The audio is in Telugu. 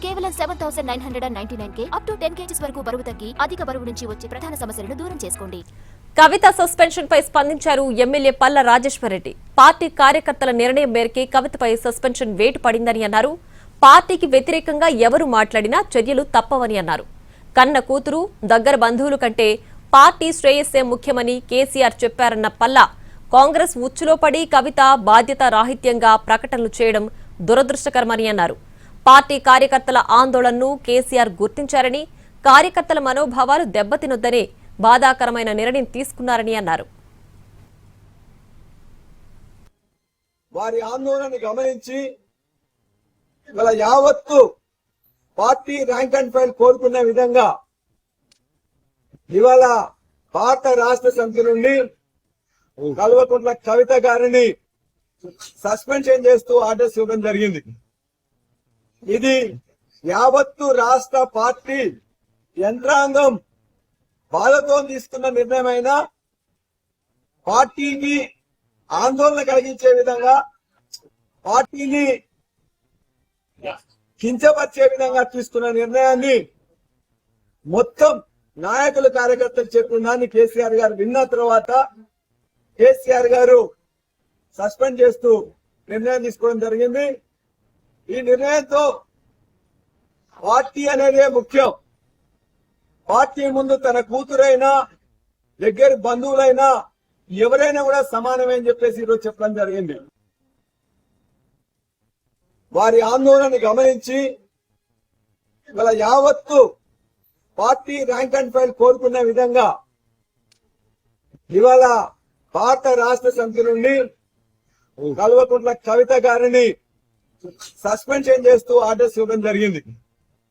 కేవలం 7,999 అప్ టు 10 kgs వరకు బరువు తగ్గి అధిక బరువు నుంచి వచ్చే ప్రధాన సమస్యలను దూరం చేసుకోండి. కవిత సస్పెన్షన్ పై స్పందించారు ఎమ్మెల్యే పల్ల రాజేశ్వరరెడ్డి. పార్టీ కార్యకర్తల నిర్ణయం మేరకే కవితపై సస్పెన్షన్ వేటు పడిందని అన్నారు. పార్టీకి వ్యతిరేకంగా ఎవరు మాట్లాడినా చర్యలు తప్పవని అన్నారు. కన్న కూతురు, దగ్గర బంధువుల కంటే పార్టీ శ్రేయస్సే ముఖ్యమని కేసీఆర్ చెప్పారన్న పల్ల, కాంగ్రెస్ ఉచ్చులో పడి కవిత బాధ్యత రాహిత్యంగా ప్రకటనలు చేయడం దురదృష్టకరమని అన్నారు. పార్టీ కార్యకర్తల ఆందోళనను కేసీఆర్ గుర్తించారని, కార్యకర్తల మనోభావాలు దెబ్బతినొద్దనే బాధాకరమైన నిర్ణయం తీసుకున్నారని అన్నారు. వారి ఆందోళన గమనించి ఇవాళ యావత్తు పార్టీ ర్యాంక్ అండ్ ఫైల్ కోరుకున్న విధంగా ఇవాళ భారత రాష్ట్ర సమితి నుండి కల్వకుంట్ల కవిత గారిని సస్పెన్షన్ చేస్తూ ఆర్డర్స్ ఇవ్వడం జరిగింది. ఇది యావత్తు రాష్ట్ర పార్టీ యంత్రాంగం బాధతో తీసుకున్న నిర్ణయమైన పార్టీకి ఆందోళన కలిగించే విధంగా, పార్టీని కించపరిచే విధంగా తీసుకున్న నిర్ణయాన్ని మొత్తం నాయకులు, కార్యకర్తలు చెప్పిన దాన్ని కేసీఆర్ గారు విన్న తర్వాత కేసీఆర్ గారు సస్పెండ్ చేస్తూ నిర్ణయం తీసుకోవడం జరిగింది. ఈ నిర్ణయంతో పార్టీ అనేదే ముఖ్యం. పార్టీ ముందు తన కూతురైనా, దగ్గర బంధువులైనా ఎవరైనా కూడా సమానమే అని చెప్పేసి ఈరోజు చెప్పడం జరిగింది. వారి ఆందోళన గమనించి ఇవాళ యావత్తు పార్టీ ర్యాంక్ అండ్ ఫైల్ కోరుకున్న విధంగా ఇవాళ భారత రాష్ట్ర సమితి నుండి కల్వకుంట్ల కవిత గారిని సస్పెన్షన్ చేస్తూ ఆర్డర్స్ ఇవ్వడం జరిగింది.